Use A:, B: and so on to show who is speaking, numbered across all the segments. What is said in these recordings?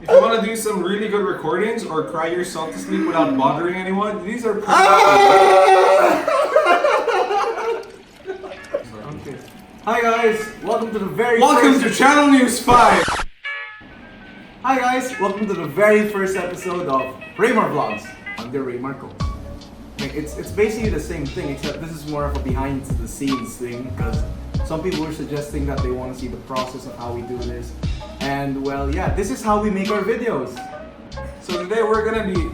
A: If you want to do some really good recordings or cry yourself to sleep without bothering anyone, these are pretty
B: Okay. Hi guys, welcome to the
A: Welcome to Channel News 5!
B: Hi guys, welcome to the very first episode of ReymarVlogs under Reymarcooks. It's basically the same thing, except this is more of a behind the scenes thing, because some people were suggesting that they want to see the process of how we do this. And well, yeah, this is how we make our videos.
A: So today we're gonna be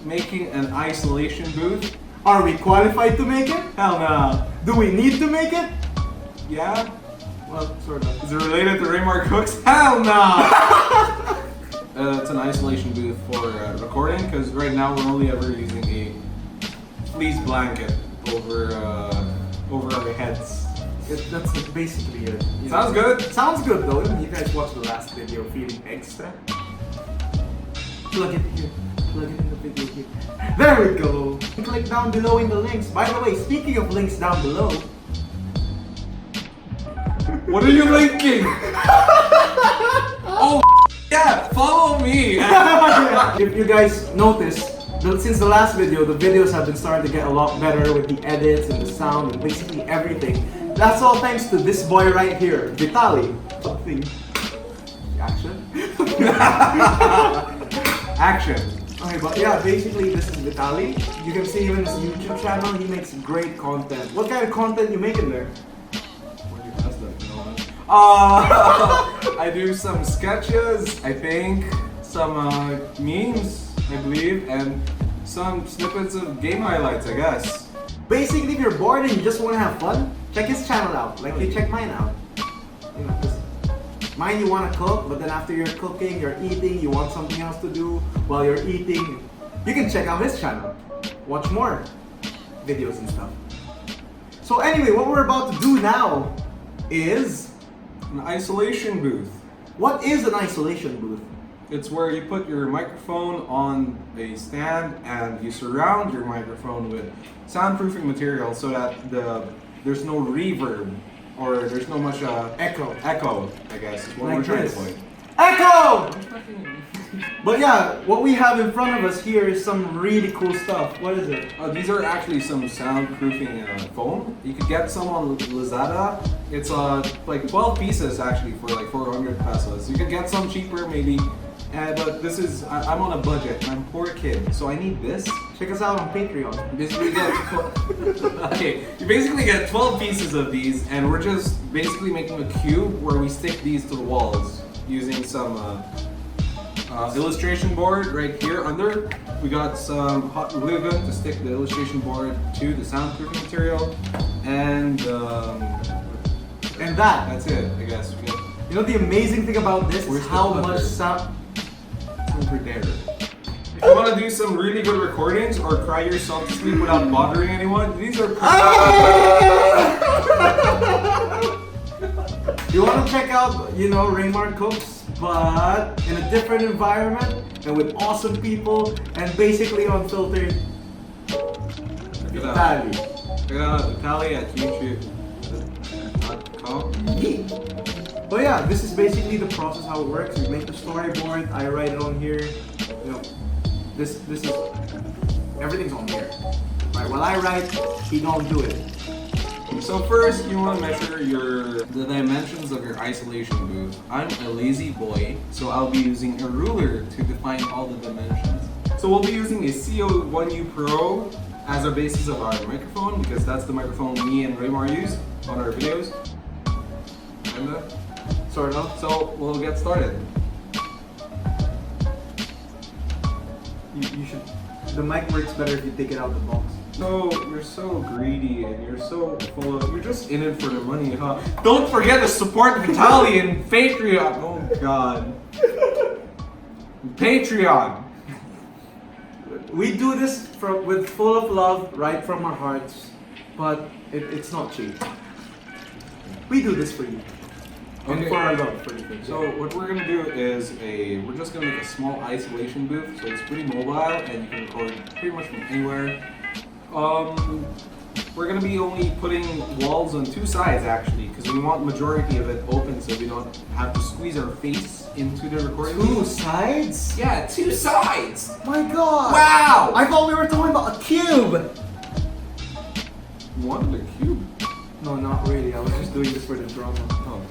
A: making an isolation booth.
B: Are we qualified to make it?
A: Hell no.
B: Do we need to make it?
A: Yeah?
B: Well, sort of.
A: Is it related to Reymarcooks? Hell no! It's an isolation booth for recording, because right now we're only ever using a fleece blanket over our heads.
B: That's basically it.
A: Sounds good.
B: Sounds good though. You guys watched the last video, feeling extra. Plug it here. Plug it in the video here. There we go. Click down below in the links. By the way, speaking of links down below.
A: What are you linking? Oh yeah, follow me.
B: If you guys noticed, since the last video, the videos have been starting to get a lot better with the edits and the sound and basically everything. That's all thanks to this boy right here, Vytalli. Something. Action?
A: Action.
B: Okay, but yeah, basically this is Vytalli. You can see him in his YouTube channel. He makes great content. What kind of content you making there?
A: What do you ask that? I do some sketches, I think, some memes, I believe, and some snippets of game highlights, I guess.
B: Basically, if you're bored and you just want to have fun, check his channel out, like you check mine out. You know, mine you want to cook, but then after you're cooking, you're eating, you want something else to do while you're eating, you can check out his channel. Watch more videos and stuff. So anyway, what we're about to do now is
A: an isolation booth.
B: What is an isolation booth?
A: It's where you put your microphone on a stand and you surround your microphone with soundproofing material so that there's no reverb or there's no much
B: Echo,
A: I guess is what
B: like
A: we're trying
B: this.
A: to point.
B: Echo! But yeah, what we have in front of us here is some really cool stuff. What is it?
A: These are actually some soundproofing foam. You could get some on Lazada. It's like 12 pieces actually for like 400 pesos. You could get some cheaper maybe. But this is, I'm on a budget. I'm a poor kid, so I need this.
B: Check us out on Patreon.
A: Basically okay, you basically get 12 pieces of these, and we're just basically making a cube where we stick these to the walls using some illustration board right here under. We got some hot glue gun to stick the illustration board to the soundproofing material, and that's it, I guess.
B: You know the amazing thing about this is how much sound.
A: Over there. If you want to do some really good recordings or cry yourself to sleep without bothering anyone, these are
B: You want to check out, you know, Reymarcooks, but in a different environment and with awesome people and basically unfiltered. Vytalli.
A: Check it out, Vytalli at youtube.com.
B: But yeah, this is basically the process how it works. We make the storyboard, I write it on here. You know, this is everything's on here. Right, while I write, he don't do it.
A: So first, you want to measure the dimensions of your isolation booth. I'm a lazy boy, so I'll be using a ruler to define all the dimensions. So we'll be using a CO1U Pro as a basis of our microphone, because that's the microphone me and Reymar use on our videos.
B: Sort of.
A: So we'll get started.
B: You should. The mic works better if you take it out the box.
A: No, you're so greedy and you're so full of. You're just in it for the money, huh? Don't forget to support Vytalli and Patreon. Oh God. Patreon.
B: We do this with full of love, right from our hearts, but it's not cheap. We do this for you. And for our love for the thing.
A: So what we're gonna do is we're just gonna make a small isolation booth. So it's pretty mobile and you can record pretty much from anywhere. we're gonna be only putting walls on two sides actually, because we want majority of it open so we don't have to squeeze our face into the recording.
B: Two sides?
A: Yeah, two sides!
B: My god!
A: Wow!
B: I thought we were talking about a cube!
A: You wanted a cube?
B: No, not really. I was just doing this for the drama.
A: Oh.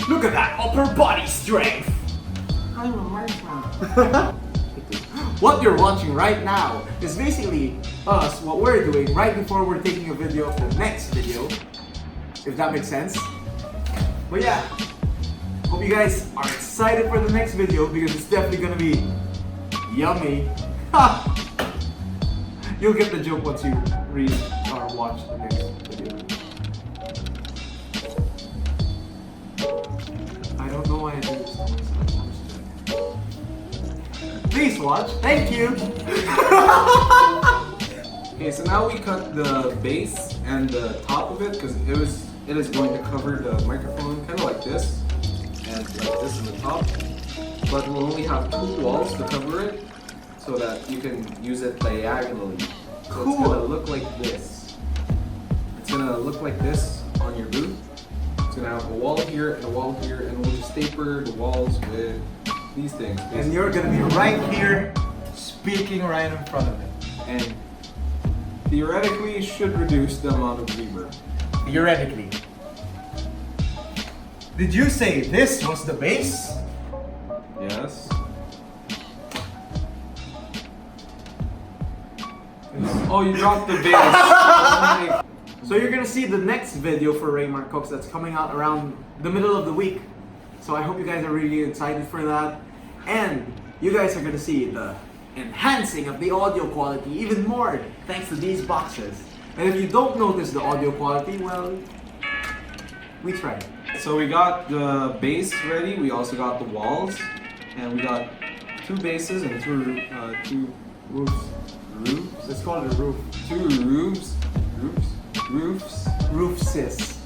B: Look at that upper body strength!
A: I'm a marshmallow.
B: What you're watching right now is basically us, what we're doing right before we're taking a video of the next video. If that makes sense. But yeah, hope you guys are excited for the next video because it's definitely gonna be yummy. You'll get the joke once you read or watch the next video. I don't know why I do this to myself. Please watch. Thank you.
A: Okay, so now we cut the base and the top of it because it is going to cover the microphone kind of like this and like this in the top. But we'll only have two walls to cover it so that you can use it diagonally. So it's gonna look like this. It's gonna look like this on your booth. It's gonna have a wall here and a wall here, and we'll just taper the walls with these things. Basically.
B: And you're gonna be right here, speaking right in front of it.
A: And theoretically should reduce the amount of reverb.
B: Theoretically. Did you say this was the base?
A: Yes. Oh, you dropped the base.
B: So you're gonna see the next video for Reymarcooks that's coming out around the middle of the week. So I hope you guys are really excited for that. And you guys are gonna see the enhancing of the audio quality even more thanks to these boxes. And if you don't notice the audio quality, well, we tried.
A: So we got the base ready, we also got the walls, and we got two bases and two roofs. Roofs?
B: Let's call it a roof.
A: Two roofs. Roofs.
B: Roofsis.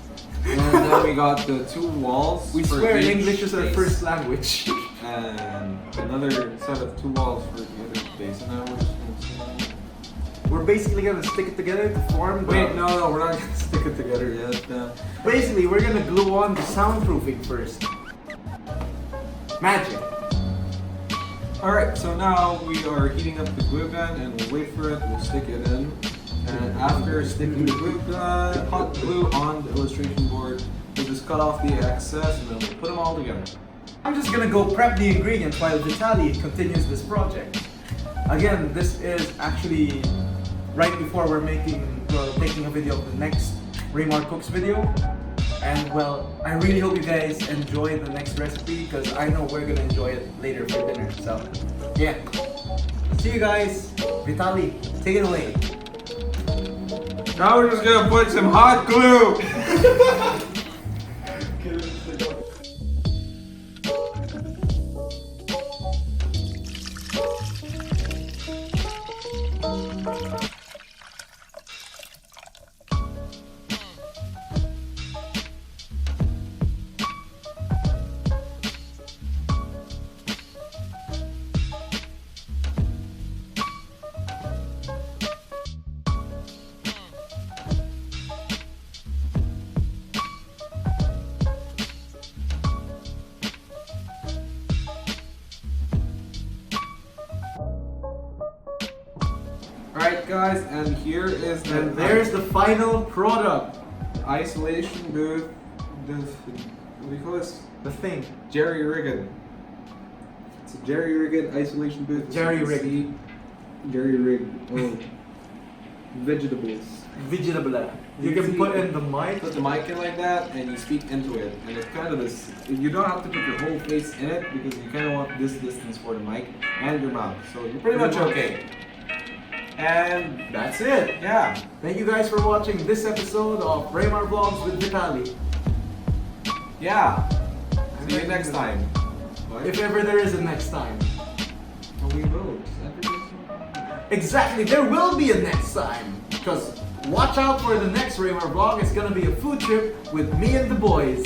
A: And then we got the two walls.
B: We
A: for
B: swear
A: each
B: English is our
A: base.
B: first language.
A: And another set of two walls for the other base. And now we're just gonna
B: We're basically gonna stick it together to form the...
A: Wait, no, we're not gonna stick it together yet.
B: Basically, we're gonna glue on the soundproofing first. Magic.
A: Alright, so now we are heating up the glue gun and we'll wait for it, we'll stick it in. And after sticking the glue gun, hot glue on the illustration board, we'll just cut off the excess and then we'll put them all together.
B: I'm just gonna go prep the ingredients while Vytalli continues this project. Again, this is actually right before we're taking a video of the next Reymarcooks video. And well, I really hope you guys enjoy the next recipe because I know we're gonna enjoy it later for dinner. So yeah, see you guys. Vytalli, take it away.
A: Now we're just gonna put some hot glue! Alright guys, and here is the
B: And there's the final product.
A: isolation booth. What do you call this?
B: The thing.
A: Jerry rigged. It's a jerry rigged isolation booth.
B: Jerry
A: rigged. Jerry rigged. Oh. Vegetables.
B: Vegetable. You can put in the mic.
A: Put the mic in like that and you speak into it. And it's kind of this, you don't have to put your whole face in it because you kind of want this distance for the mic and your mouth. So you're pretty much okay. And
B: That's it.
A: yeah.
B: Thank you guys for watching this episode of ReymarVlogs with Vytalli.
A: Yeah. See you next time. Bye.
B: If ever there is a next time.
A: And we will.
B: Exactly, there will be a next time. Because watch out for the next ReymarVlog. It's gonna be a food trip with me and the boys.